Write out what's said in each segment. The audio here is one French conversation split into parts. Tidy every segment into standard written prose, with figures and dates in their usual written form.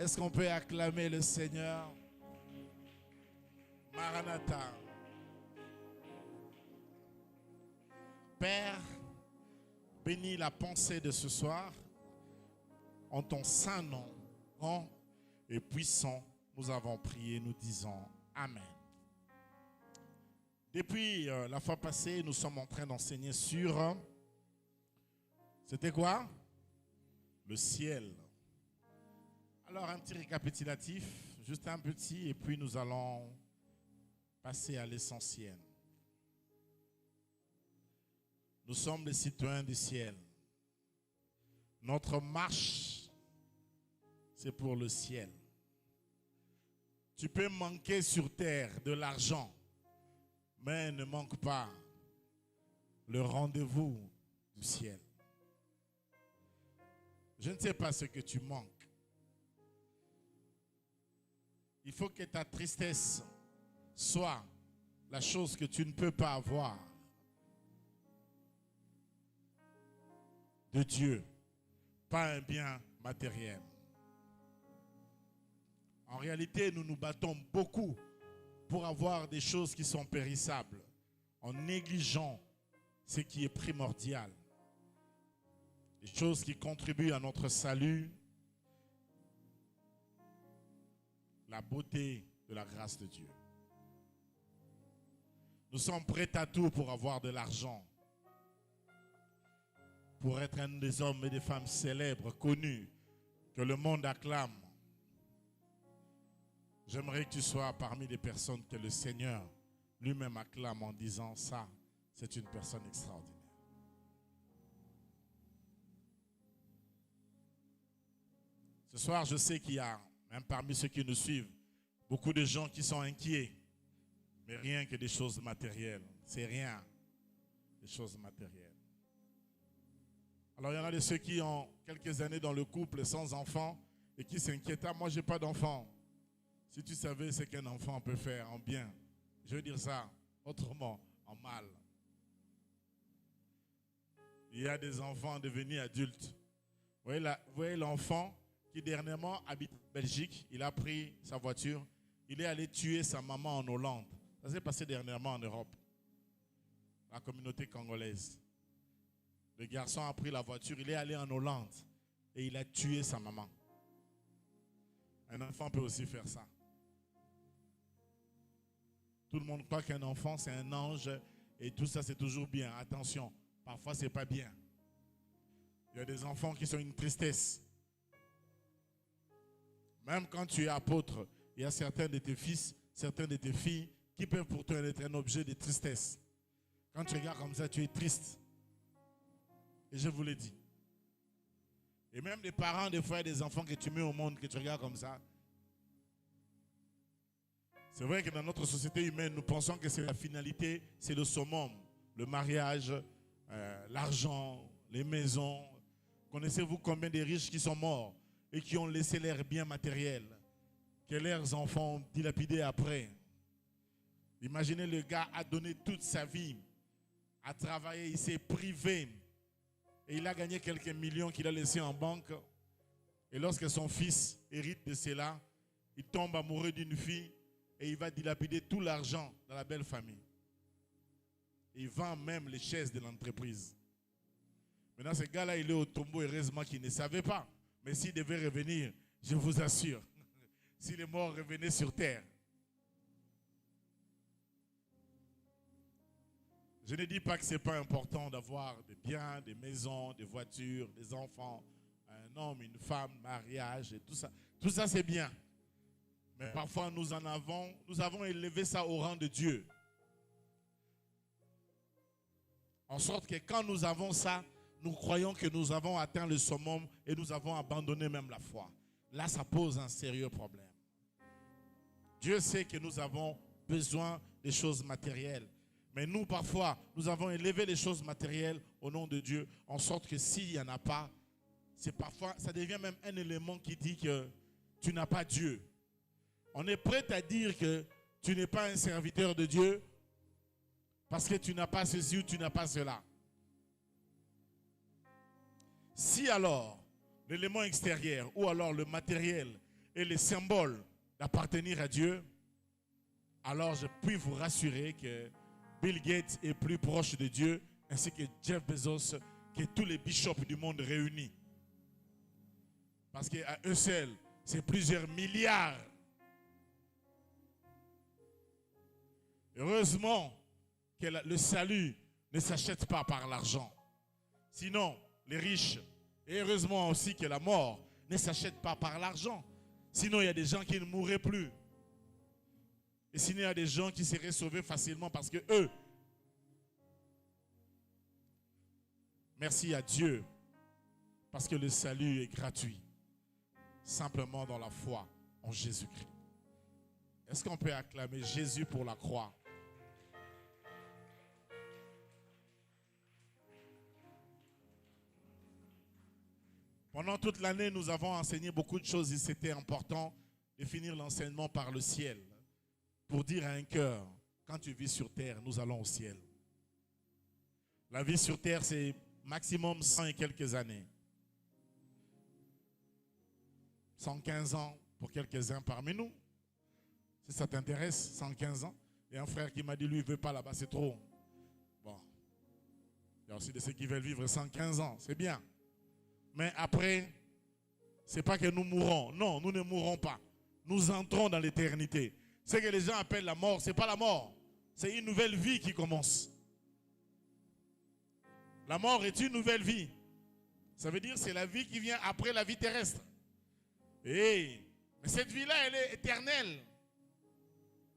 Est-ce qu'on peut acclamer le Seigneur? Maranatha. Père, bénis la pensée de ce soir. En ton saint nom, grand et puissant, nous avons prié, nous disons Amen. Depuis la fois passée, nous sommes en train d'enseigner sur... C'était quoi? Le ciel. Alors un petit récapitulatif, juste un petit, et puis nous allons passer à l'essentiel. Nous sommes les citoyens du ciel. Notre marche, c'est pour le ciel. Tu peux manquer sur terre de l'argent, mais ne manque pas le rendez-vous du ciel. Je ne sais pas ce que tu manques. Il faut que ta tristesse soit la chose que tu ne peux pas avoir de Dieu, pas un bien matériel. En réalité, nous nous battons beaucoup pour avoir des choses qui sont périssables, en négligeant ce qui est primordial. Des choses qui contribuent à notre salut, la beauté de la grâce de Dieu. Nous sommes prêts à tout pour avoir de l'argent, pour être un des hommes et des femmes célèbres, connus, que le monde acclame. J'aimerais que tu sois parmi les personnes que le Seigneur lui-même acclame en disant ça, c'est une personne extraordinaire. Ce soir, je sais qu'il y a, même parmi ceux qui nous suivent, beaucoup de gens qui sont inquiets, mais rien que des choses matérielles. C'est rien, des choses matérielles. Alors, il y en a de ceux qui ont quelques années dans le couple sans enfants et qui s'inquiètent. Ah, moi, je n'ai pas d'enfant. Si tu savais ce qu'un enfant peut faire en bien, je veux dire ça autrement, en mal. Il y a des enfants devenus adultes. Vous voyez l'enfant qui dernièrement habite en Belgique, il a pris sa voiture, il est allé tuer sa maman en Hollande. Ça s'est passé dernièrement en Europe, la communauté congolaise. Le garçon a pris la voiture, il est allé en Hollande et il a tué sa maman. Un enfant peut aussi faire ça. Tout le monde croit qu'un enfant c'est un ange et tout ça c'est toujours bien. Attention, parfois c'est pas bien. Il y a des enfants qui sont une tristesse. Même quand tu es apôtre, il y a certains de tes fils, certains de tes filles qui peuvent pour toi être un objet de tristesse. Quand tu regardes comme ça, tu es triste. Et je vous l'ai dit. Et même les parents, des fois, il y a des enfants que tu mets au monde, que tu regardes comme ça. C'est vrai que dans notre société humaine, nous pensons que c'est la finalité, c'est le summum, le mariage, l'argent, les maisons. Connaissez-vous combien de riches qui sont morts et qui ont laissé leurs biens matériels, que leurs enfants ont dilapidé après? Imaginez, le gars a donné toute sa vie, a travaillé, il s'est privé et il a gagné quelques millions qu'il a laissés en banque. Et lorsque son fils hérite de cela, il tombe amoureux d'une fille et il va dilapider tout l'argent dans la belle famille. Il vend même les chaises de l'entreprise. Maintenant, ce gars-là, il est au tombeau, heureusement qu'il ne savait pas. Mais s'il devait revenir, je vous assure, s'il est mort, revenez sur terre. Je ne dis pas que ce n'est pas important d'avoir des biens, des maisons, des voitures, des enfants, un homme, une femme, mariage et tout ça. Tout ça, c'est bien. Mais parfois, nous avons élevé ça au rang de Dieu. En sorte que quand nous avons ça, nous croyons que nous avons atteint le summum et nous avons abandonné même la foi. Là, ça pose un sérieux problème. Dieu sait que nous avons besoin des choses matérielles. Mais nous, parfois, nous avons élevé les choses matérielles au nom de Dieu, en sorte que s'il n'y en a pas, parfois, ça devient même un élément qui dit que tu n'as pas Dieu. On est prêt à dire que tu n'es pas un serviteur de Dieu parce que tu n'as pas ceci ou tu n'as pas cela. Si alors l'élément extérieur ou alors le matériel et les symboles d'appartenir à Dieu, alors je puis vous rassurer que Bill Gates est plus proche de Dieu, ainsi que Jeff Bezos, que tous les bishops du monde réunis. Parce qu'à eux seuls, c'est plusieurs milliards. Heureusement que le salut ne s'achète pas par l'argent. Sinon, les riches, et heureusement aussi que la mort ne s'achète pas par l'argent. Sinon, il y a des gens qui ne mourraient plus. Et sinon, il y a des gens qui seraient sauvés facilement parce que eux, merci à Dieu, parce que le salut est gratuit, simplement dans la foi en Jésus-Christ. Est-ce qu'on peut acclamer Jésus pour la croix? Pendant toute l'année, nous avons enseigné beaucoup de choses et c'était important de finir l'enseignement par le ciel. Pour dire à un cœur, quand tu vis sur terre, nous allons au ciel. La vie sur terre, c'est maximum 100 et quelques années. 115 ans pour quelques-uns parmi nous. Si ça t'intéresse, 115 ans. Il y a un frère qui m'a dit, lui, il ne veut pas là-bas, c'est trop. Bon. Il y a aussi de ceux qui veulent vivre 115 ans, c'est bien. Mais après, ce n'est pas que nous mourrons. Non, nous ne mourrons pas. Nous entrons dans l'éternité. Ce que les gens appellent la mort, ce n'est pas la mort. C'est une nouvelle vie qui commence. La mort est une nouvelle vie. Ça veut dire que c'est la vie qui vient après la vie terrestre. Mais cette vie-là, elle est éternelle.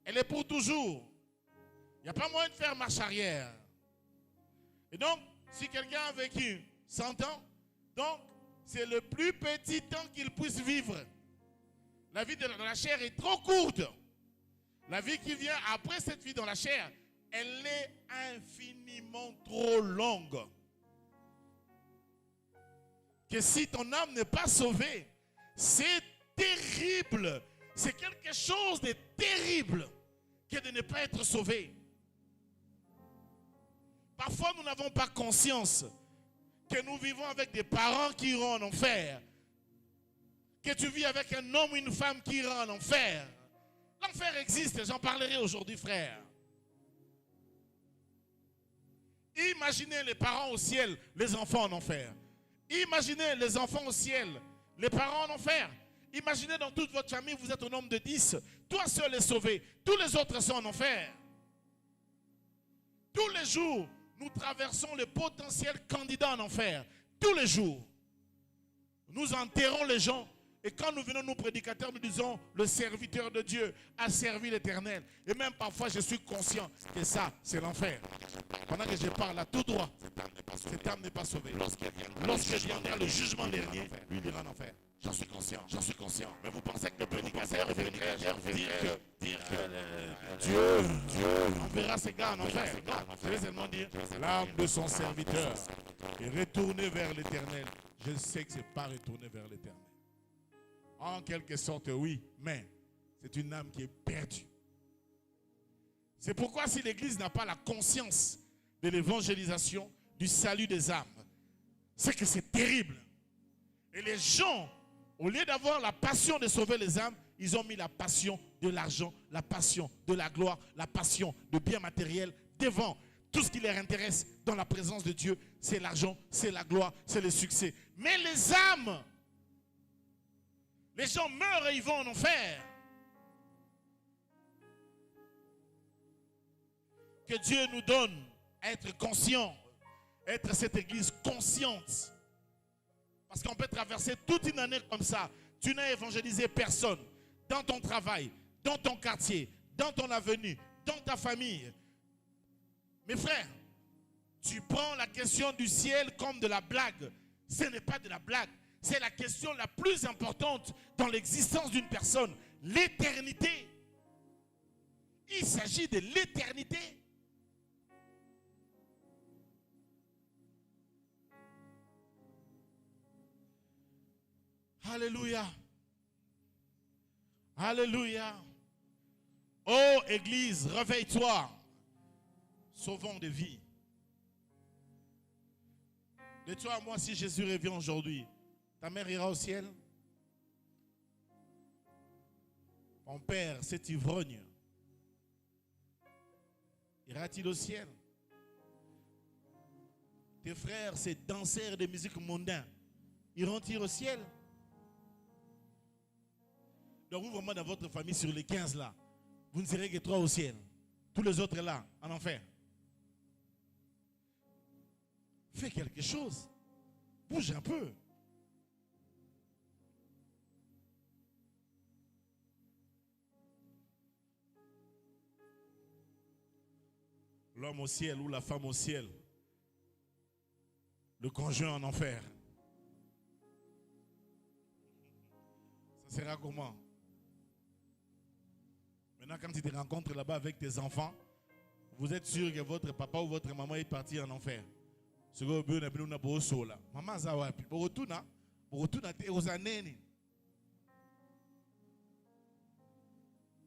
Elle est pour toujours. Il n'y a pas moyen de faire marche arrière. Et donc, si quelqu'un a vécu 100 ans, donc c'est le plus petit temps qu'il puisse vivre. La vie de la chair est trop courte. La vie qui vient après cette vie dans la chair, elle est infiniment trop longue. Que si ton âme n'est pas sauvée, c'est terrible. C'est quelque chose de terrible que de ne pas être sauvé. Parfois, nous n'avons pas conscience que nous vivons avec des parents qui iront en enfer. Que tu vis avec un homme ou une femme qui ira en enfer. L'enfer existe, j'en parlerai aujourd'hui, frère. Imaginez les parents au ciel, les enfants en enfer. Imaginez les enfants au ciel, les parents en enfer. Imaginez dans toute votre famille, vous êtes au nombre de 10. Toi seul est sauvé, tous les autres sont en enfer. Tous les jours, nous traversons le potentiel candidat en enfer. Tous les jours. Nous enterrons les gens. Et quand nous venons, nous prédicateurs, nous disons, le serviteur de Dieu a servi l'Éternel. Et même parfois, je suis conscient que ça, c'est l'enfer. Pendant que je parle à tout droit, cette âme n'est pas sauvée. Lorsqu'il viendra le jugement dernier, lui il ira en enfer. J'en suis conscient, j'en suis conscient. Mais vous pensez que le prédicateur viendrait dire que Dieu enverra ses gars en enfer. Je vais seulement dire, l'âme de son serviteur est retournée vers l'Éternel. Je sais que ce n'est pas retourné vers l'Éternel. En quelque sorte, oui, mais c'est une âme qui est perdue. C'est pourquoi si l'Église n'a pas la conscience de l'évangélisation, du salut des âmes, c'est que c'est terrible. Et les gens, au lieu d'avoir la passion de sauver les âmes, ils ont mis la passion de l'argent, la passion de la gloire, la passion de biens matériels devant. Tout ce qui leur intéresse dans la présence de Dieu, c'est l'argent, c'est la gloire, c'est le succès. Mais les âmes, les gens meurent et ils vont en enfer. Que Dieu nous donne à être conscients, être cette église consciente. Parce qu'on peut traverser toute une année comme ça. Tu n'as évangélisé personne. Dans ton travail, dans ton quartier, dans ton avenue, dans ta famille. Mes frères, tu prends la question du ciel comme de la blague. Ce n'est pas de la blague. C'est la question la plus importante dans l'existence d'une personne. L'éternité. Il s'agit de l'éternité. Alléluia. Alléluia. Oh Église, réveille-toi. Sauvons des vies. De toi à moi, si Jésus revient aujourd'hui, ta mère ira au ciel? Mon père, cet ivrogne, ira-t-il au ciel? Tes frères, ces danseurs de musique mondaine, iront-ils au ciel? Donc vous, vraiment, dans votre famille, sur les 15 là, vous ne serez que 3 au ciel. Tous les autres là, en enfer. Fais quelque chose. Bouge un peu. L'homme au ciel ou la femme au ciel. Le conjoint en enfer. Ça sera comment? Maintenant, quand tu te rencontres là-bas avec tes enfants, vous êtes sûr que votre papa ou votre maman est parti en enfer. Ce que vous avez dit, vous avez dit, maman zawapi, vous retournez aux années.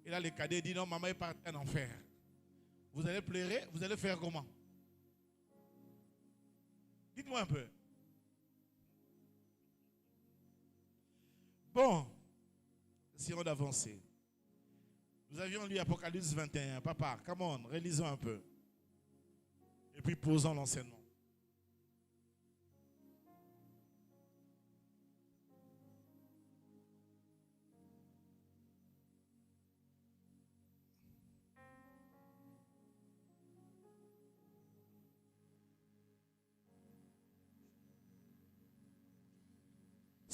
Et là, le cadet dit non, maman est partie en enfer. Vous allez pleurer, vous allez faire comment? Dites-moi un peu. Bon, essayons d'avancer. Nous avions lu Apocalypse 21. Papa, come on, relisons un peu. Et puis posons l'enseignement.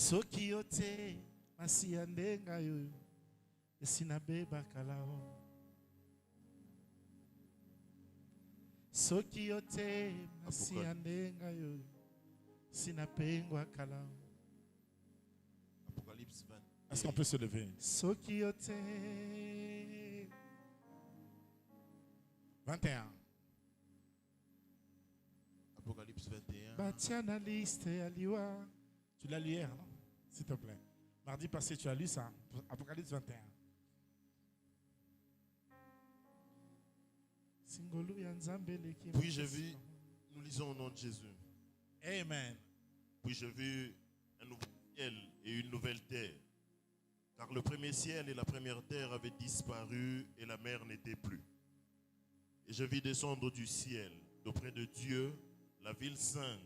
Soki yote masiandenga yo esinabeba kalao. Soki yote masiandenga yo sinapengwa kalao. Apocalypse 20. Est-ce qu'on peut se lever? Soki yote 21. Apocalypse 21. Batiana liste aliwa. Tu l'as lu hier, non? S'il te plaît. Mardi passé, tu as lu ça. Apocalypse 21. Puis j'ai vu, nous lisons au nom de Jésus. Amen. Puis j'ai vu un nouveau ciel et une nouvelle terre. Car le premier ciel et la première terre avaient disparu et la mer n'était plus. Et je vis descendre du ciel, d'auprès de Dieu, la ville sainte,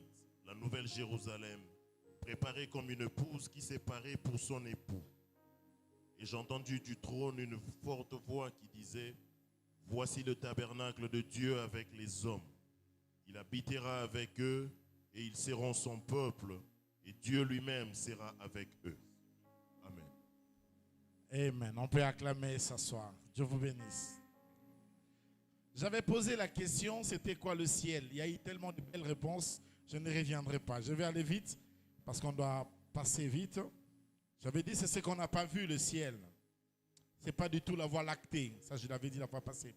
la nouvelle Jérusalem, préparée comme une épouse qui s'est parée pour son époux. Et j'ai entendu du trône une forte voix qui disait: voici le tabernacle de Dieu avec les hommes. Il habitera avec eux et ils seront son peuple et Dieu lui-même sera avec eux. Amen. Amen. On peut acclamer et s'asseoir. Dieu vous bénisse. J'avais posé la question, c'était quoi le ciel? Il y a eu tellement de belles réponses, je ne reviendrai pas. Je vais aller vite parce qu'on doit passer vite. J'avais dit c'est ce qu'on n'a pas vu, le ciel. Ce n'est pas du tout la voie lactée. Ça, je l'avais dit la fois passée.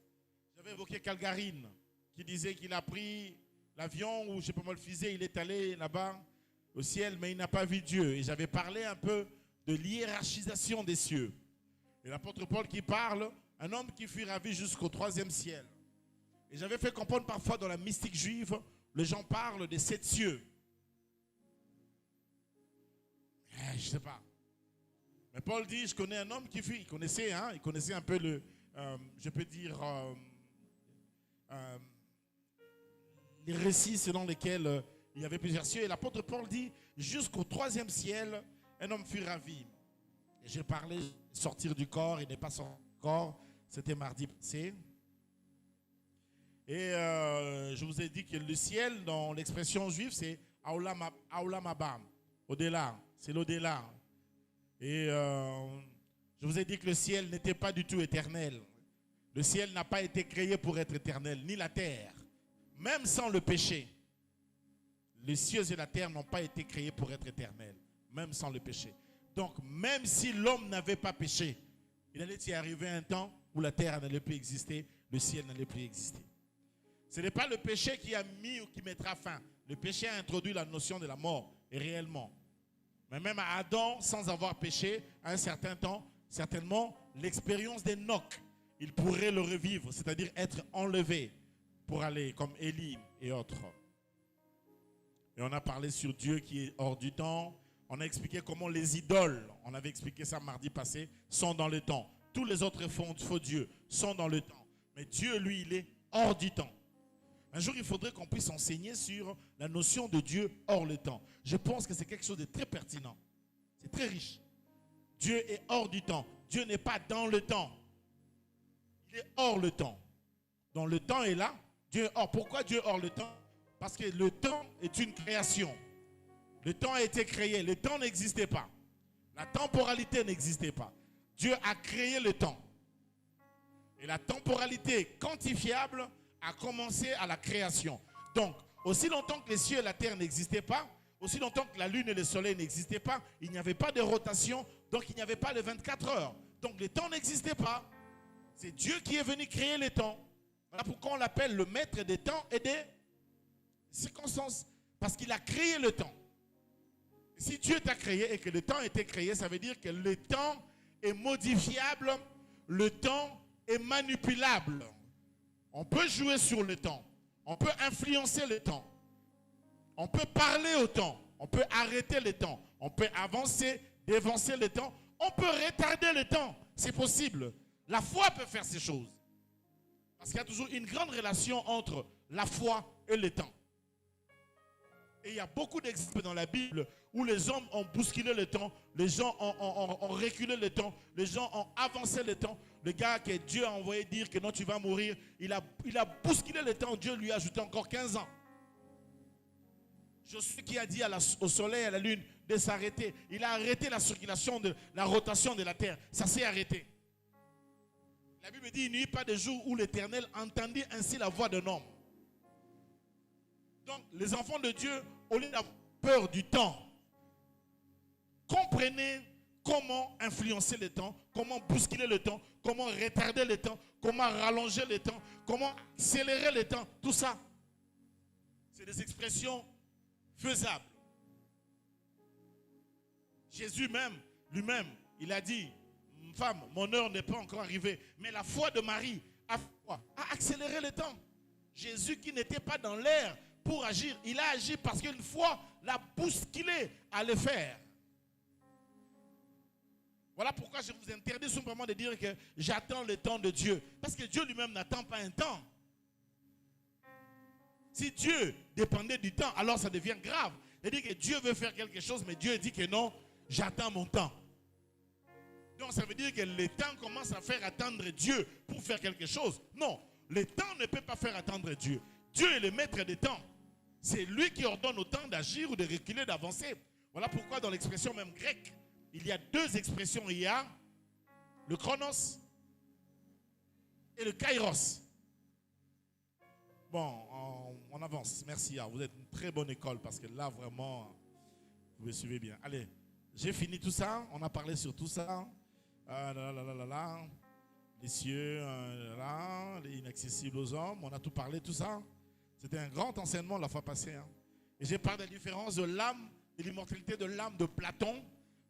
J'avais évoqué Calgarine, qui disait qu'il a pris l'avion, ou je sais pas moi le fusil, il est allé là-bas au ciel, mais il n'a pas vu Dieu. Et j'avais parlé un peu de l'hiérarchisation des cieux. Et l'apôtre Paul qui parle, un homme qui fut ravi jusqu'au 3e ciel. Et j'avais fait comprendre parfois dans la mystique juive, les gens parlent des 7 cieux. Je ne sais pas. Mais Paul dit, je connais un homme qui fut, il connaissait un peu le, je peux dire, les récits selon lesquels il y avait plusieurs cieux. Et l'apôtre Paul dit, jusqu'au 3e ciel, un homme fut ravi. Et j'ai parlé sortir du corps, il n'est pas sorti du corps, c'était mardi passé. Et je vous ai dit que le ciel, dans l'expression juive, c'est Aulam Abba, au-delà, c'est l'au-delà. Et je vous ai dit que le ciel n'était pas du tout éternel. Le ciel n'a pas été créé pour être éternel, ni la terre. Même sans le péché, les cieux et la terre n'ont pas été créés pour être éternels, même sans le péché. Donc, même si l'homme n'avait pas péché, il allait y arriver un temps où la terre n'allait plus exister, le ciel n'allait plus exister. Ce n'est pas le péché qui a mis ou qui mettra fin. Le péché a introduit la notion de la mort, et réellement. Mais même à Adam, sans avoir péché, à un certain temps, certainement, l'expérience d'Enoch, il pourrait le revivre, c'est-à-dire être enlevé pour aller comme Élie et autres. Et on a parlé sur Dieu qui est hors du temps. On a expliqué comment les idoles, on avait expliqué ça mardi passé, sont dans le temps. Tous les autres faux dieux sont dans le temps. Mais Dieu, lui, il est hors du temps. Un jour, il faudrait qu'on puisse enseigner sur la notion de Dieu hors le temps. Je pense que c'est quelque chose de très pertinent. C'est très riche. Dieu est hors du temps. Dieu n'est pas dans le temps. Il est hors le temps. Donc le temps est là. Dieu est hors. Pourquoi Dieu est hors le temps? Parce que le temps est une création. Le temps a été créé. Le temps n'existait pas. La temporalité n'existait pas. Dieu a créé le temps. Et la temporalité quantifiable a commencé à la création. Donc, aussi longtemps que les cieux et la terre n'existaient pas, aussi longtemps que la lune et le soleil n'existaient pas, il n'y avait pas de rotation, donc il n'y avait pas de 24 heures. Donc le temps n'existait pas. C'est Dieu qui est venu créer le temps. Voilà pourquoi on l'appelle le maître des temps et des circonstances. Parce qu'il a créé le temps. Si Dieu t'a créé et que le temps a été créé, ça veut dire que le temps est modifiable, le temps est manipulable. On peut jouer sur le temps, on peut influencer le temps, on peut parler au temps, on peut arrêter le temps, on peut avancer, dévancer le temps, on peut retarder le temps, c'est possible. La foi peut faire ces choses. Parce qu'il y a toujours une grande relation entre la foi et le temps. Et il y a beaucoup d'exemples dans la Bible où les hommes ont bousculé le temps, les gens ont reculé le temps, les gens ont avancé le temps. Le gars que Dieu a envoyé dire que non, tu vas mourir, il a bousculé le temps, Dieu lui a ajouté encore 15 ans. Josué qui a dit au soleil et à la lune de s'arrêter, il a arrêté la circulation, la rotation de la terre, ça s'est arrêté. La Bible dit, il n'y eut pas de jour où l'Éternel entendit ainsi la voix d'un homme. Donc, les enfants de Dieu, au lieu d'avoir peur du temps, comprenez comment influencer le temps, comment bousculer le temps, comment retarder le temps, comment rallonger le temps, comment accélérer le temps. Tout ça, c'est des expressions faisables. Jésus même, lui-même, il a dit, femme, mon heure n'est pas encore arrivée. Mais la foi de Marie a accéléré le temps. Jésus qui n'était pas dans l'air pour agir, il a agi parce qu'une foi l'a bousculé à le faire. Voilà pourquoi je vous interdis simplement de dire que j'attends le temps de Dieu. Parce que Dieu lui-même n'attend pas un temps. Si Dieu dépendait du temps, alors ça devient grave. C'est-à-dire que Dieu veut faire quelque chose, mais Dieu dit que non, j'attends mon temps. Donc ça veut dire que le temps commence à faire attendre Dieu pour faire quelque chose. Non, le temps ne peut pas faire attendre Dieu. Dieu est le maître des temps. C'est lui qui ordonne au temps d'agir ou de reculer, d'avancer. Voilà pourquoi dans l'expression même grecque, il y a deux expressions. Il y a le chronos et le kairos. Bon, on avance. Merci. Vous êtes une très bonne école parce que là, vraiment, vous me suivez bien. Allez, j'ai fini tout ça. On a parlé sur tout ça. Les cieux, les inaccessibles aux hommes. On a tout parlé, tout ça. C'était un grand enseignement la fois passée. Et j'ai parlé de la différence de l'âme, de l'immortalité de l'âme de Platon.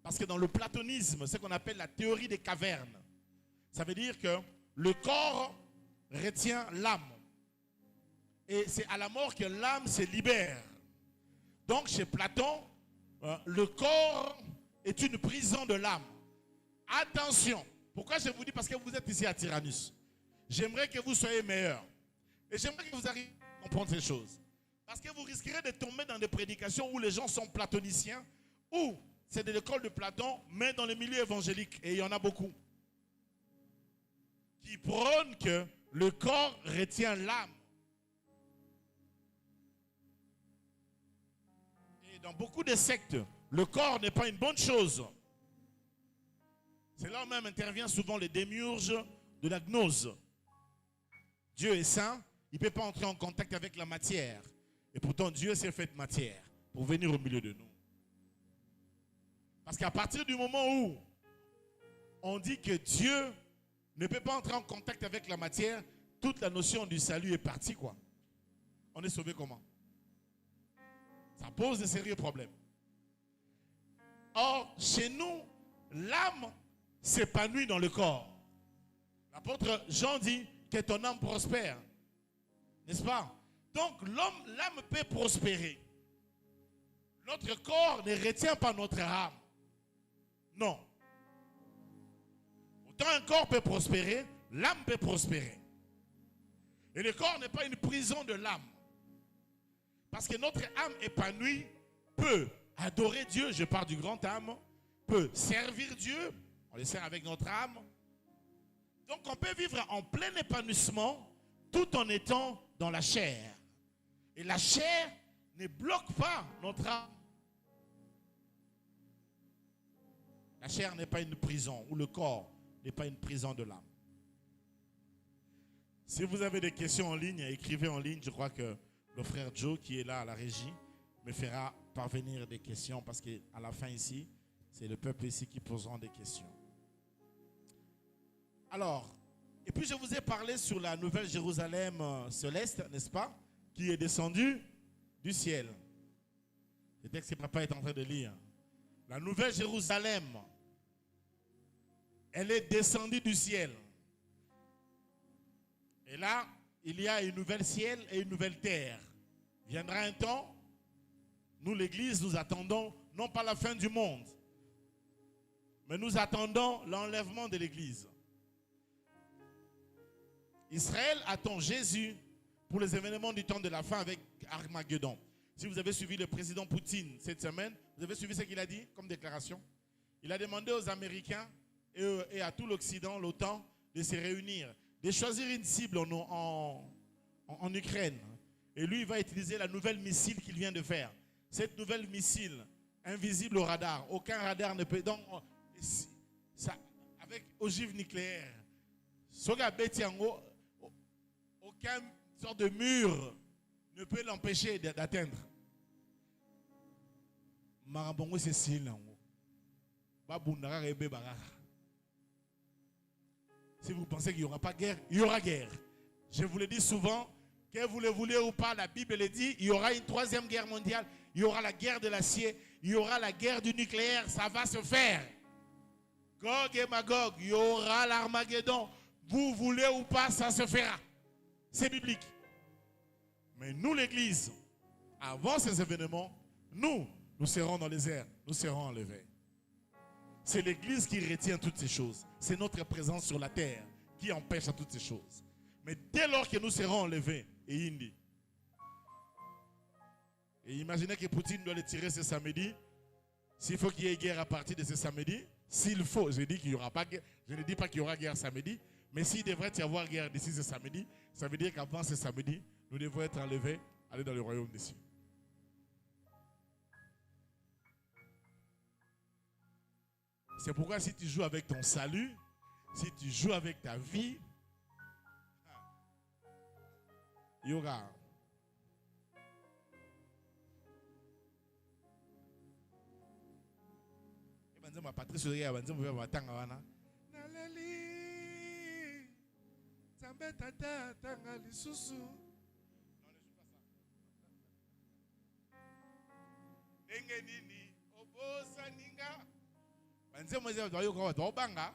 Parce que dans le platonisme, c'est ce qu'on appelle la théorie des cavernes. Ça veut dire que le corps retient l'âme. Et c'est à la mort que l'âme se libère. Donc chez Platon, le corps est une prison de l'âme. Attention. Pourquoi je vous dis? Parce que vous êtes ici à Tyrannus. J'aimerais que vous soyez meilleurs. Et j'aimerais que vous arriviez à comprendre ces choses. Parce que vous risquerez de tomber dans des prédications où les gens sont platoniciens, ou c'est de l'école de Platon, mais dans les milieux évangéliques, et il y en a beaucoup, qui prônent que le corps retient l'âme. Et dans beaucoup de sectes, le corps n'est pas une bonne chose. C'est là où même intervient souvent les démiurges de la gnose. Dieu est saint, il ne peut pas entrer en contact avec la matière. Et pourtant, Dieu s'est fait matière pour venir au milieu de nous. Parce qu'à partir du moment où on dit que Dieu ne peut pas entrer en contact avec la matière, toute la notion du salut est partie, quoi. On est sauvé comment? Ça pose de sérieux problèmes. Or, chez nous, l'âme s'épanouit dans le corps. L'apôtre Jean dit que ton âme prospère. N'est-ce pas? Donc, l'âme peut prospérer. Notre corps ne retient pas notre âme. Non. Quand un corps peut prospérer, l'âme peut prospérer. Et le corps n'est pas une prison de l'âme. Parce que notre âme épanouie peut adorer Dieu, je parle du grand âme, peut servir Dieu, on le sert avec notre âme. Donc on peut vivre en plein épanouissement tout en étant dans la chair. Et la chair ne bloque pas notre âme. La chair n'est pas une prison, ou le corps n'est pas une prison de l'âme. Si vous avez des questions en ligne, écrivez en ligne. Je crois que le frère Joe, qui est là à la régie, me fera parvenir des questions, parce qu'à la fin ici, c'est le peuple ici qui posera des questions. Alors, et puis je vous ai parlé sur la nouvelle Jérusalem céleste, n'est-ce pas, qui est descendue du ciel. Le texte que papa est en train de lire. La nouvelle Jérusalem, elle est descendue du ciel. Et là, il y a une nouvelle ciel et une nouvelle terre. Viendra un temps, nous l'église, nous attendons non pas la fin du monde, mais nous attendons l'enlèvement de l'église. Israël attend Jésus pour les événements du temps de la fin avec Armageddon. Si vous avez suivi le président Poutine cette semaine, vous avez suivi ce qu'il a dit comme déclaration. Il a demandé aux Américains et à tout l'Occident, l'OTAN, de se réunir, de choisir une cible en Ukraine. Et lui, il va utiliser la nouvelle missile qu'il vient de faire. Cette nouvelle missile, invisible au radar, aucun radar ne peut... Donc, ça, avec ogive nucléaire, aucun sorte de mur ne peut l'empêcher d'atteindre. Marabongo c'est s'il. Si vous pensez qu'il n'y aura pas de guerre, il y aura guerre. Je vous le dis souvent, que vous le voulez ou pas, la Bible le dit, il y aura une troisième guerre mondiale, il y aura la guerre de l'acier, il y aura la guerre du nucléaire, ça va se faire. Gog et Magog, il y aura l'Armageddon. Vous voulez ou pas, ça se fera. C'est biblique. Mais nous, l'Église, avant ces événements, nous serons dans les airs, nous serons enlevés. C'est l'Église qui retient toutes ces choses. C'est notre présence sur la terre qui empêche à toutes ces choses. Mais dès lors que nous serons enlevés, et Indi. Et imaginez que Poutine doit le tirer ce samedi. S'il faut qu'il y ait guerre à partir de ce samedi, s'il faut, je dis qu'il y aura pas guerre, je ne dis pas qu'il y aura guerre samedi, mais s'il devrait y avoir guerre d'ici ce samedi, ça veut dire qu'avant ce samedi, nous devons être enlevés, aller dans le royaume des cieux. C'est pourquoi si tu joues avec ton salut, si tu joues avec ta vie, il y aura. Ma Patrice Oreille va dire Naleli Zambe tata tanga lisusu. Non, ne joue pas ça. Engenini obosa ninga. Banze moza doyo ko do banga.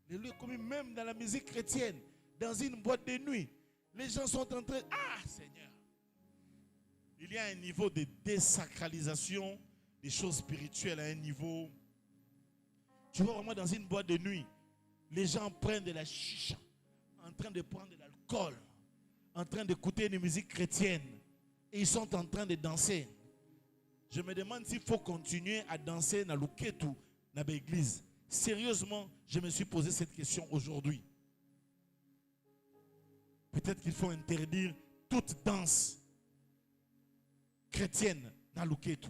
Les lieux commis même dans la musique chrétienne, dans une boîte de nuit, les gens sont en train, ah Seigneur. Il y a un niveau de désacralisation des choses spirituelles à un niveau. Tu vois vraiment dans une boîte de nuit, les gens prennent de la chicha, en train de prendre de l'alcool, en train d'écouter une musique chrétienne, et ils sont en train de danser. Je me demande s'il faut continuer à danser dans l'Uketu, dans l'église. Sérieusement, je me suis posé cette question aujourd'hui. Peut-être qu'il faut interdire toute danse chrétienne dans l'Uketu.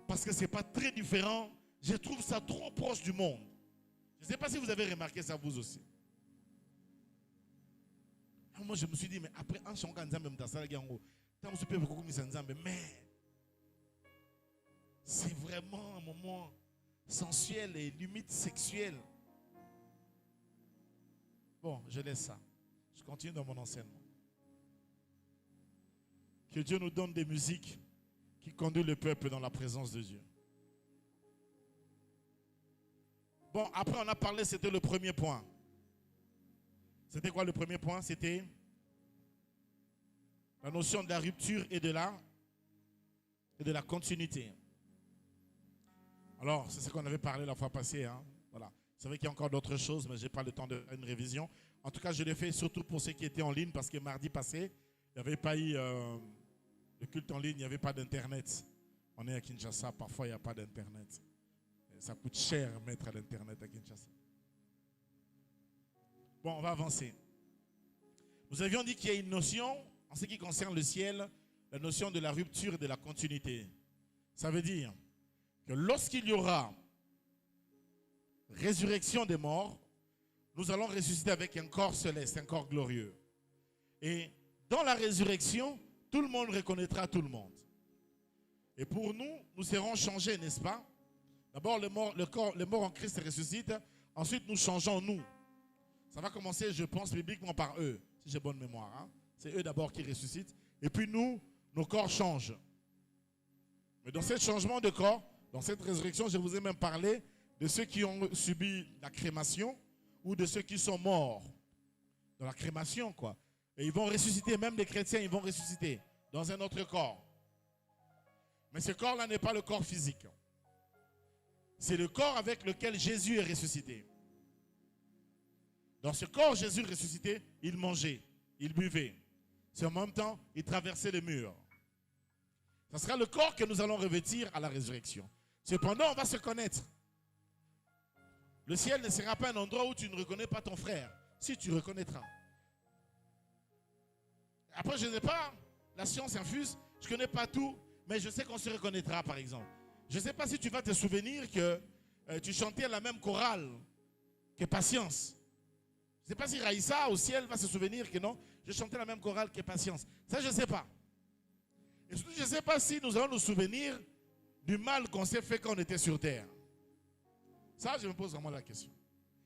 Parce que ce n'est pas très différent. Je trouve ça trop proche du monde. Je ne sais pas si vous avez remarqué ça vous aussi. Moi, je me suis dit, mais après, en chantant mais c'est vraiment un moment sensuel et limite sexuel. Bon, je laisse ça. Je continue dans mon enseignement. Que Dieu nous donne des musiques qui conduisent le peuple dans la présence de Dieu. Bon, après on a parlé, c'était le premier point. C'était quoi le premier point? C'était la notion de la rupture et de la continuité. Alors, c'est ce qu'on avait parlé la fois passée. Hein. C'est vrai qu'il y a encore d'autres choses, mais je n'ai pas le temps de faire une révision. En tout cas, je l'ai fait surtout pour ceux qui étaient en ligne, parce que mardi passé, il n'y avait pas eu le culte en ligne, il n'y avait pas d'Internet. On est à Kinshasa, parfois il n'y a pas d'Internet. Ça coûte cher mettre à l'Internet à Kinshasa. Bon, on va avancer. Nous avions dit qu'il y a une notion, en ce qui concerne le ciel, la notion de la rupture et de la continuité. Ça veut dire que lorsqu'il y aura résurrection des morts, nous allons ressusciter avec un corps céleste, un corps glorieux. Et dans la résurrection, tout le monde reconnaîtra tout le monde. Et pour nous, nous serons changés, n'est-ce pas? D'abord, les morts en Christ ressuscitent. Ensuite, nous changeons nous. Ça va commencer, je pense, bibliquement par eux, si j'ai bonne mémoire. Hein? C'est eux d'abord qui ressuscitent. Et puis nous, nos corps changent. Mais dans ce changement de corps, dans cette résurrection, je vous ai même parlé de ceux qui ont subi la crémation ou de ceux qui sont morts dans la crémation, quoi. Et ils vont ressusciter, même les chrétiens, ils vont ressusciter dans un autre corps. Mais ce corps-là n'est pas le corps physique. C'est le corps avec lequel Jésus est ressuscité. Dans ce corps, Jésus ressuscité, il mangeait, il buvait. C'est en même temps, il traversait les murs. Ce sera le corps que nous allons revêtir à la résurrection. Cependant, on va se connaître. Le ciel ne sera pas un endroit où tu ne reconnais pas ton frère. Si tu reconnaîtras. Après, je ne sais pas, la science infuse, je ne connais pas tout, mais je sais qu'on se reconnaîtra, par exemple. Je ne sais pas si tu vas te souvenir que tu chantais la même chorale que Patience. Je ne sais pas si Raïssa au ciel va se souvenir que non, je chantais la même chorale que Patience. Ça, je ne sais pas. Et surtout, je ne sais pas si nous allons nous souvenir du mal qu'on s'est fait quand on était sur terre. Ça, je me pose vraiment la question.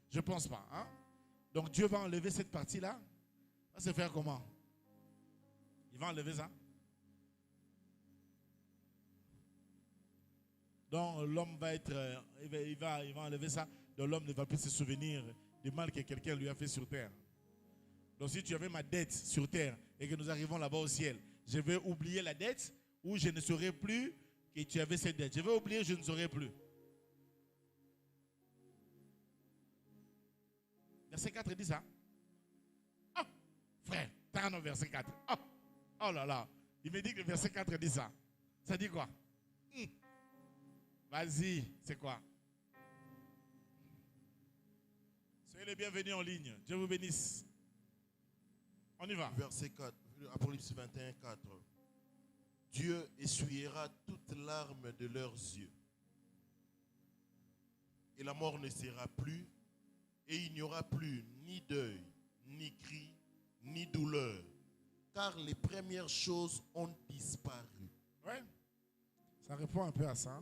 Je ne pense pas. Hein? Donc, Dieu va enlever cette partie-là. Va se faire comment? Il va enlever ça. Donc, l'homme va être... il va enlever ça. Donc, l'homme ne va plus se souvenir du mal que quelqu'un lui a fait sur terre. Donc, si tu avais ma dette sur terre et que nous arrivons là-bas au ciel, je vais oublier la dette ou je ne saurai plus que tu avais cette dette. Je vais oublier, je ne saurai plus. Verset 4 dit ça. Oh, frère, t'as un verset 4. Oh là là. Il me dit que le verset 4 dit ça. Ça dit quoi? Vas-y, c'est quoi? Soyez les bienvenus en ligne. Dieu vous bénisse. On y va. Verset 4, Apocalypse 21, 4. Dieu essuiera toutes larmes de leurs yeux. Et la mort ne sera plus. Et il n'y aura plus ni deuil, ni cri, ni douleur. Car les premières choses ont disparu. Ouais. Ça répond un peu à ça.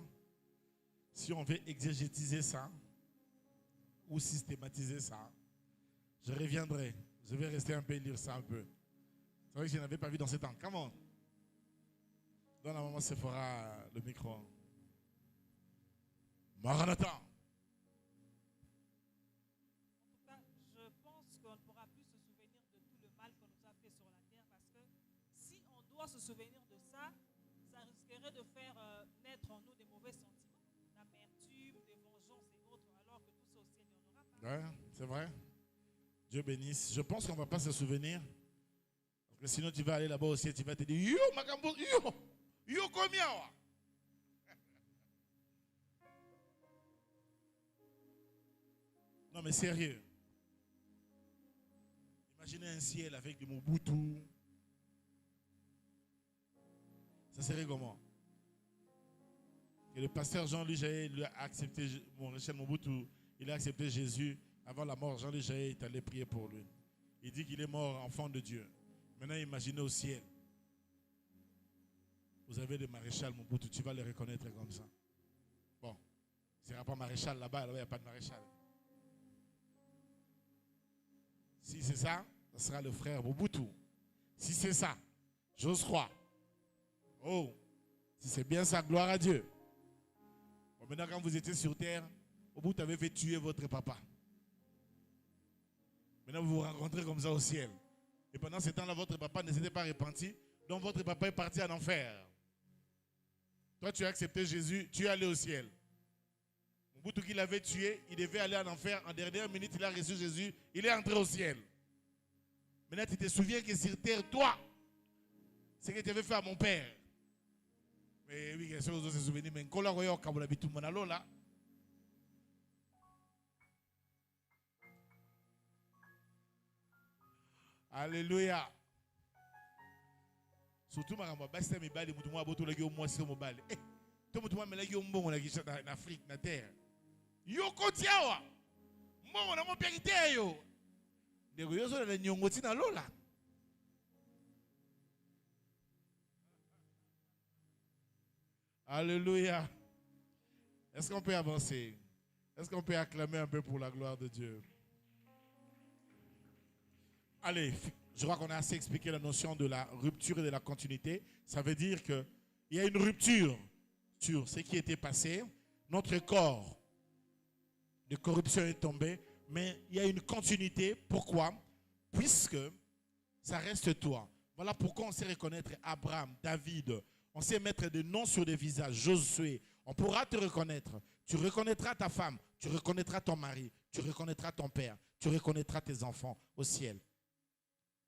Si on veut exégétiser ça, ou systématiser ça, je reviendrai. Je vais rester un peu et lire ça un peu. C'est vrai que je n'avais pas vu dans ces temps. Comment? Donne à maman Sephora le micro. Maranatha. En tout cas, je pense qu'on ne pourra plus se souvenir de tout le mal qu'on nous a fait sur la terre parce que si on doit se souvenir de ça, ça risquerait de faire naître en nous des mauvais sentiments, d'amertume, de vengeance et autres, alors que tout ça au ciel, il n'y en aura pas. Ouais, c'est vrai. Dieu bénisse. Je pense qu'on ne va pas se souvenir. Parce que sinon, tu vas aller là-bas aussi et tu vas te dire yo, Makambo, yo, combien? Non, mais sérieux. Imaginez un ciel avec du Mobutu. Ça serait comment? Que le pasteur Jean-Louis Jaé lui a accepté, mon Rachel Mobutu, il a accepté Jésus. Avant la mort, Jean-Louis Jaé est allé prier pour lui. Il dit qu'il est mort enfant de Dieu. Maintenant, imaginez au ciel. Vous avez des maréchals Mobutu, tu vas les reconnaître comme ça. Bon, il ne sera pas maréchal là-bas, il n'y a pas de maréchal. Si c'est ça, ce sera le frère Mobutu. Si c'est ça, j'ose croire. Oh, si c'est bien ça, gloire à Dieu. Bon, maintenant, quand vous étiez sur terre, Mobutu avait fait tuer votre papa. Maintenant, vous vous rencontrez comme ça au ciel. Et pendant ce temps-là, votre papa ne s'était pas repenti. Donc, votre papa est parti en enfer. Toi, tu as accepté Jésus, tu es allé au ciel. Mobutu qui l'avait tué, il devait aller en enfer. En dernière minute, il a reçu Jésus. Il est entré au ciel. Maintenant, tu te souviens que sur terre, toi, ce que tu avais fait à mon père. Mais oui, quelque chose de se souvenir. Mais quand on a vu tout le monde là. Alléluia. Surtout, ma maman, c'est mes balles, je suis boto lagi au moins sur mon balle. Eh, tout le monde me lagi au bon lagi en Afrique, na terre. Yo kotiawa. Moi, on a mon père qui est yo. De yo so na nyongoti na lola. Alléluia. Est-ce qu'on peut avancer? Est-ce qu'on peut acclamer un peu pour la gloire de Dieu? Allez, je crois qu'on a assez expliqué la notion de la rupture et de la continuité. Ça veut dire qu'il y a une rupture sur ce qui était passé. Notre corps de corruption est tombé, mais il y a une continuité. Pourquoi? Puisque ça reste toi. Voilà pourquoi on sait reconnaître Abraham, David. On sait mettre des noms sur des visages. Josué. On pourra te reconnaître. Tu reconnaîtras ta femme. Tu reconnaîtras ton mari. Tu reconnaîtras ton père. Tu reconnaîtras tes enfants au ciel.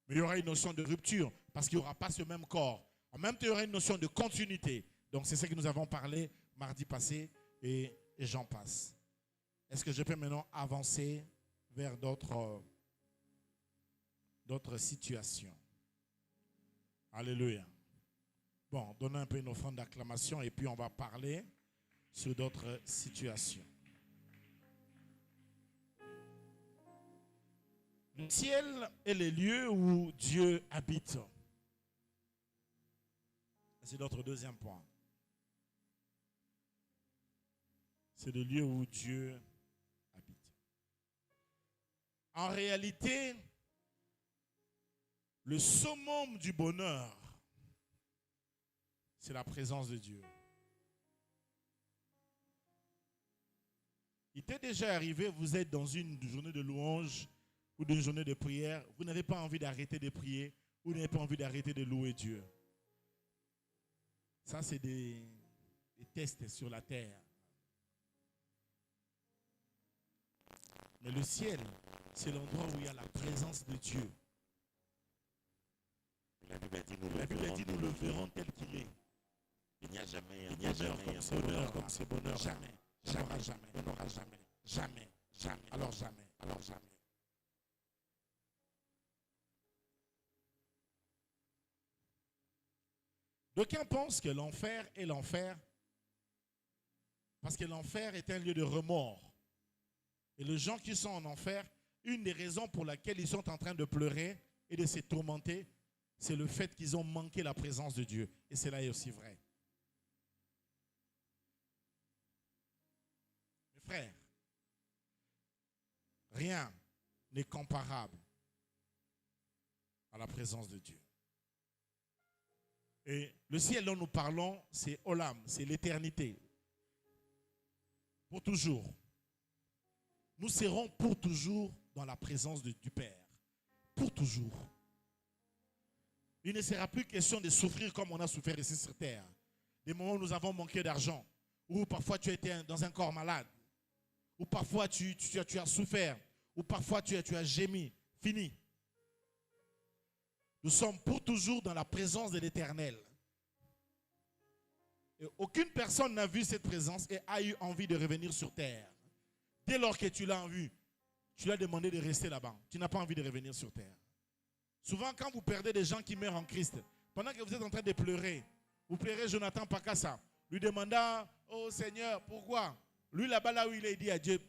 Mais il y aura une notion de rupture parce qu'il n'y aura pas ce même corps. En même temps, il y aura une notion de continuité. Donc, c'est ce que nous avons parlé mardi passé et j'en passe. Est-ce que je peux maintenant avancer vers d'autres situations? Alléluia. Bon, donnons un peu une offrande d'acclamation et puis on va parler sur d'autres situations. Le ciel est le lieu où Dieu habite. C'est notre deuxième point. C'est le lieu où Dieu habite. En réalité, le summum du bonheur, c'est la présence de Dieu. Il t'est déjà arrivé, vous êtes dans une journée de louange ou d'une journée de prière, vous n'avez pas envie d'arrêter de prier, vous n'avez pas envie d'arrêter de louer Dieu. Ça, c'est des tests sur la terre. Mais le ciel, c'est l'endroit où il y a la présence de Dieu. La Bible dit, nous le verrons tel qu'il est. Il n'y a jamais un bonheur comme ce bonheur. Jamais. Jamais. Il n'y aura jamais. Jamais. Jamais. Alors jamais. Alors jamais. D'aucuns pensent que l'enfer est l'enfer parce que l'enfer est un lieu de remords. Et les gens qui sont en enfer, une des raisons pour laquelle ils sont en train de pleurer et de se tourmenter, c'est le fait qu'ils ont manqué la présence de Dieu. Et cela est aussi vrai. Mes frères, rien n'est comparable à la présence de Dieu. Et le ciel dont nous parlons, c'est Olam, c'est l'éternité. Pour toujours. Nous serons pour toujours dans la présence du Père. Pour toujours. Il ne sera plus question de souffrir comme on a souffert ici sur terre. Des moments où nous avons manqué d'argent, ou parfois tu étais dans un corps malade, ou parfois tu as souffert, ou parfois tu as gémi. Fini. Nous sommes pour toujours dans la présence de l'Éternel. Et aucune personne n'a vu cette présence et a eu envie de revenir sur terre. Dès lors que tu l'as vu, tu lui as demandé de rester là-bas. Tu n'as pas envie de revenir sur terre. Souvent, quand vous perdez des gens qui meurent en Christ, pendant que vous êtes en train de pleurer, vous pleurez Jonathan Pakassa, lui demandant, oh Seigneur, pourquoi? Lui là-bas, là où il est, il dit à Dieu,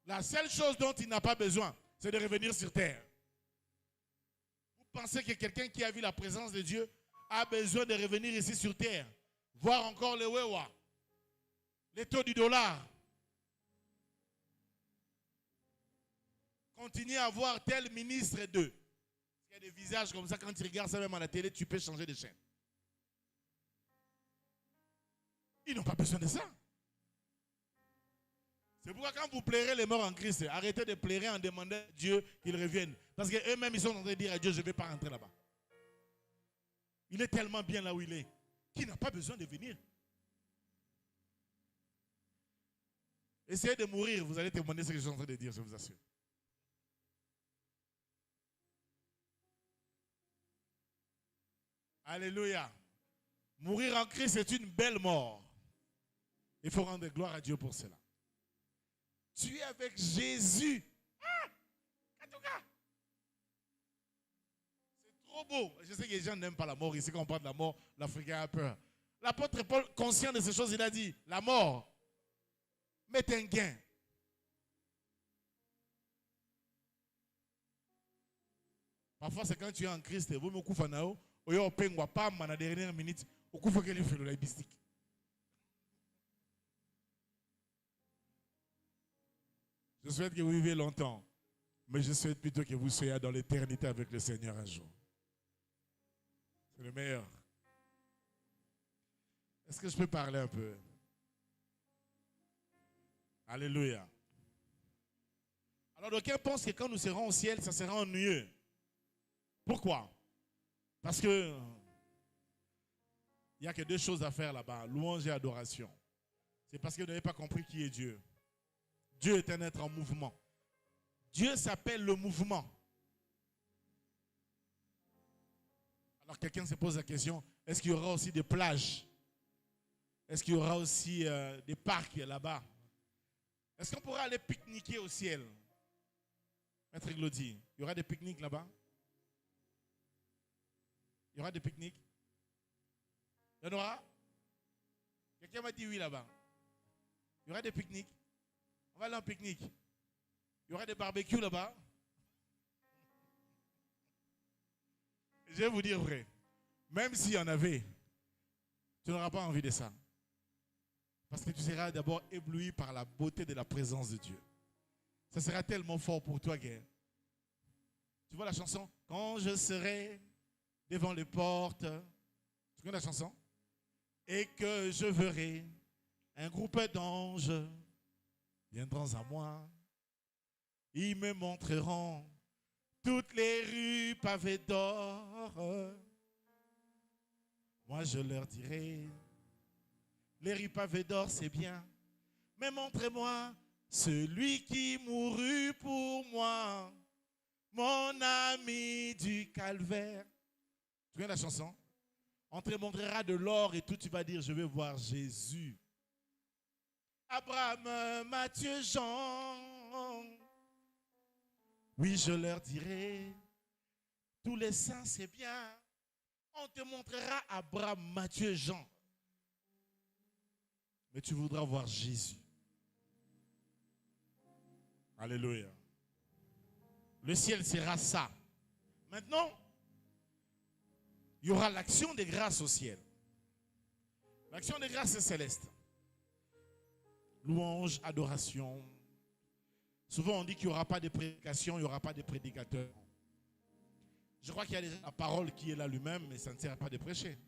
la seule chose dont il n'a pas besoin, c'est de revenir sur terre. Vous pensez que quelqu'un qui a vu la présence de Dieu a besoin de revenir ici sur terre, voir encore le wewa, les taux du dollar, continuer à voir tel ministre d'eux. Il y a des visages comme ça, quand tu regardes ça même à la télé, tu peux changer de chaîne. Ils n'ont pas besoin de ça. C'est pourquoi quand vous plairez les morts en Christ, arrêtez de pleurer en demandant à Dieu qu'il revienne. Parce qu'eux-mêmes, ils sont en train de dire à Dieu, je ne vais pas rentrer là-bas. Il est tellement bien là où il est, qu'il n'a pas besoin de venir. Essayez de mourir, vous allez témoigner ce que je suis en train de dire, je vous assure. Alléluia. Mourir en Christ, c'est une belle mort. Il faut rendre gloire à Dieu pour cela. Tu es avec Jésus. Ah, c'est trop beau. Je sais que les gens n'aiment pas la mort. Ici, quand on parle de la mort, l'Africain a peur. L'apôtre Paul, conscient de ces choses, il a dit, la mort, met un gain. Parfois, c'est quand tu es en Christ, vous me coupez en haut, pas à la dernière minute, au coup, il faut qu'il fasse le laïbistique. Je souhaite que vous viviez longtemps, mais je souhaite plutôt que vous soyez dans l'éternité avec le Seigneur un jour. C'est le meilleur. Est-ce que je peux parler un peu? Alléluia. Alors, d'aucuns pensent que quand nous serons au ciel, ça sera ennuyeux. Pourquoi? Parce que il n'y a que deux choses à faire là-bas, louange et adoration. C'est parce que vous n'avez pas compris qui est Dieu. Dieu est un être en mouvement. Dieu s'appelle le mouvement. Alors quelqu'un se pose la question, est-ce qu'il y aura aussi des plages? Est-ce qu'il y aura aussi des parcs là-bas? Est-ce qu'on pourra aller pique-niquer au ciel? Maître Glody, il y aura des pique-niques là-bas? Il y aura des pique-niques? Il y en aura? Quelqu'un m'a dit oui là-bas. Il y aura des pique-niques? On va aller en pique-nique. Il y aura des barbecues là-bas. Je vais vous dire vrai. Même s'il y en avait, tu n'auras pas envie de ça. Parce que tu seras d'abord ébloui par la beauté de la présence de Dieu. Ça sera tellement fort pour toi, Guerre. Tu vois la chanson? Quand je serai devant les portes. Tu connais la chanson? Et que je verrai un groupe d'anges viendront à moi. Ils me montreront toutes les rues pavées d'or. Moi je leur dirai, les rues pavées d'or c'est bien, mais montrez-moi celui qui mourut pour moi, mon ami du calvaire. Tu connais la chanson? On te montrera de l'or et tout, tu vas dire, je vais voir Jésus. Abraham, Matthieu, Jean. Oui, je leur dirai, tous les saints, c'est bien. On te montrera Abraham, Matthieu, Jean. Mais tu voudras voir Jésus. Alléluia. Le ciel sera ça. Maintenant, il y aura l'action des grâces au ciel. L'action des grâces est céleste. Louange, adoration. Souvent on dit qu'il n'y aura pas de prédication, il n'y aura pas de prédicateur. Je crois qu'il y a déjà la parole qui est là lui-même, mais ça ne sert pas de prêcher.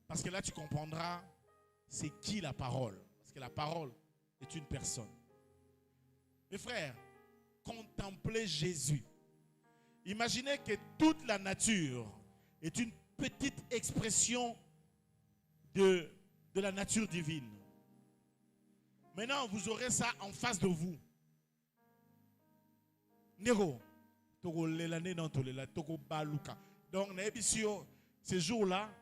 Parce que là tu comprendras c'est qui la parole. Parce que la parole est une personne. Mes frères, contemplez Jésus. Imaginez que toute la nature est une petite expression de la nature divine. Maintenant, vous aurez ça en face de vous. Néro. Donc, ce jour-là,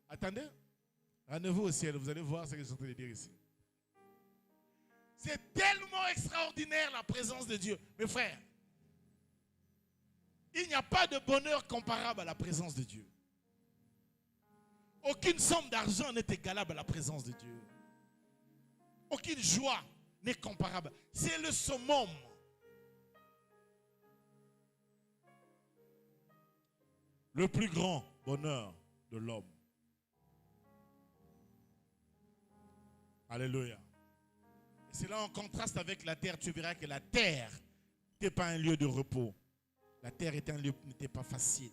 attendez, rendez-vous au ciel, vous allez voir ce que je suis en train de dire ici. C'est tellement extraordinaire la présence de Dieu. Mes frères, il n'y a pas de bonheur comparable à la présence de Dieu. Aucune somme d'argent n'est égalable à la présence de Dieu. Aucune joie n'est comparable. C'est le summum. Le plus grand bonheur de l'homme. Alléluia. C'est là en contraste avec la terre, tu verras que la terre n'était pas un lieu de repos. La terre était un lieu qui n'était pas facile.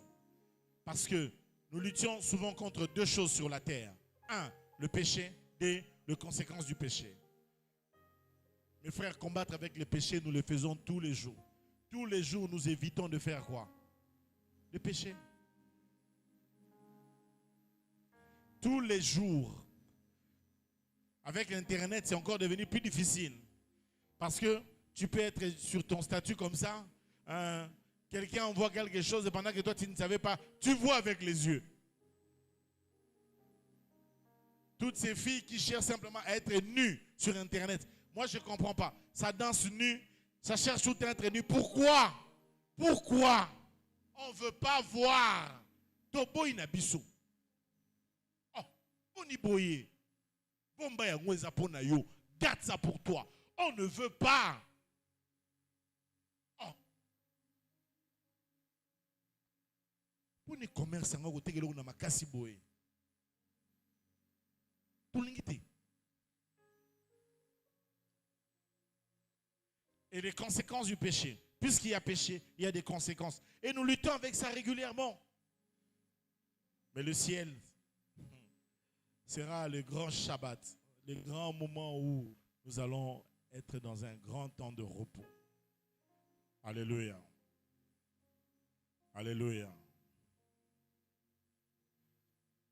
Parce que nous luttions souvent contre deux choses sur la terre. Un, le péché. Deux, les conséquences du péché. Mes frères, combattre avec le péché, nous le faisons tous les jours. Tous les jours, nous évitons de faire quoi? Le péché. tous les jours. Avec Internet, c'est encore devenu plus difficile. Parce que tu peux être sur ton statut comme ça. Quelqu'un envoie quelque chose et pendant que toi tu ne savais pas, tu vois avec les yeux. Toutes ces filles qui cherchent simplement à être nues sur Internet. Moi, je ne comprends pas. Ça danse nu, ça cherche tout à être nu. Pourquoi? Pourquoi on ne veut pas voir Tobo Inabiso? Oh, on y boye. Bomba ya ngweza pona yo. Garde ça pour toi. On ne veut pas. Oh. Pour les commerces, on va te dire que makasi boye. Et les conséquences du péché. Puisqu'il y a péché, il y a des conséquences. Et nous luttons avec ça régulièrement. Mais le ciel sera le grand Shabbat, le grand moment où nous allons être dans un grand temps de repos. Alléluia. Alléluia.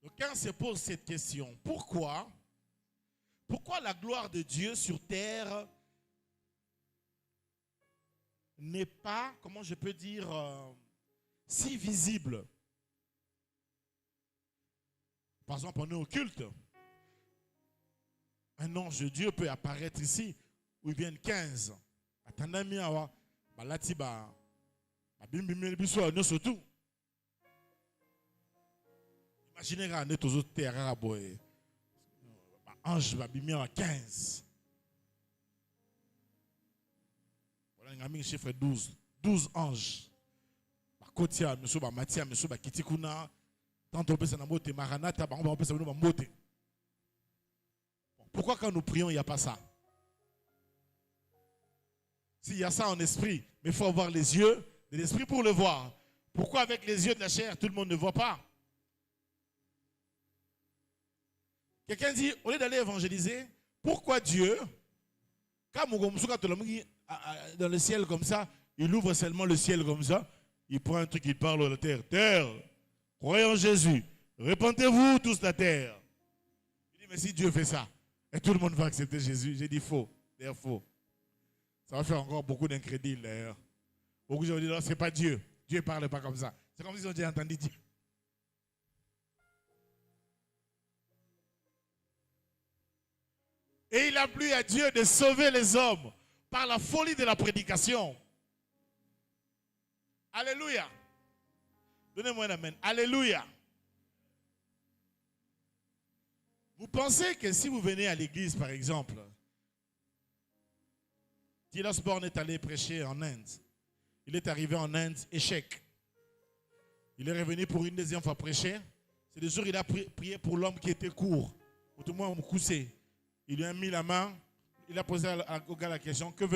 Donc quand on se pose cette question, pourquoi la gloire de Dieu sur terre n'est pas, comment je peux dire, si visible? Par exemple, on est au culte. Un ange de Dieu peut apparaître ici, où ils viennent 15. Imaginez qu'on est aux autres terres, ange va bimir à 15. Voilà un chiffre 12. 12 anges. Kotia, monsieur Mathia, monsieur Kitikuna. Tant on peut s'en moter, Maranatha, on peut s'en moter. Pourquoi quand nous prions, il n'y a pas ça? S'il y a ça en esprit, mais il faut avoir les yeux de l'esprit pour le voir. Pourquoi avec les yeux de la chair, tout le monde ne voit pas? Quelqu'un dit, au lieu d'aller évangéliser, pourquoi Dieu, quand dans le ciel comme ça, il ouvre seulement le ciel comme ça, il prend un truc, il parle à la terre. Terre, croyez en Jésus, répandez-vous tous la terre. Il dit, mais si Dieu fait ça, et tout le monde va accepter Jésus, j'ai dit faux, d'ailleurs faux. Ça va faire encore beaucoup d'incrédules d'ailleurs. Beaucoup de gens disent, non, c'est pas Dieu. Dieu ne parle pas comme ça. C'est comme si on avait entendu Dieu. Et il a plu à Dieu de sauver les hommes par la folie de la prédication. Alléluia. Donnez-moi un amen. Alléluia. Vous pensez que si vous venez à l'église, par exemple, Tyler Born est allé prêcher en Inde. Il est arrivé en Inde, échec. Il est revenu pour une deuxième fois prêcher. C'est le jour où il a prié pour l'homme qui était court. Ou tout le monde coussé. Il lui a mis la main. Il a posé au gars la question, que veux-tu?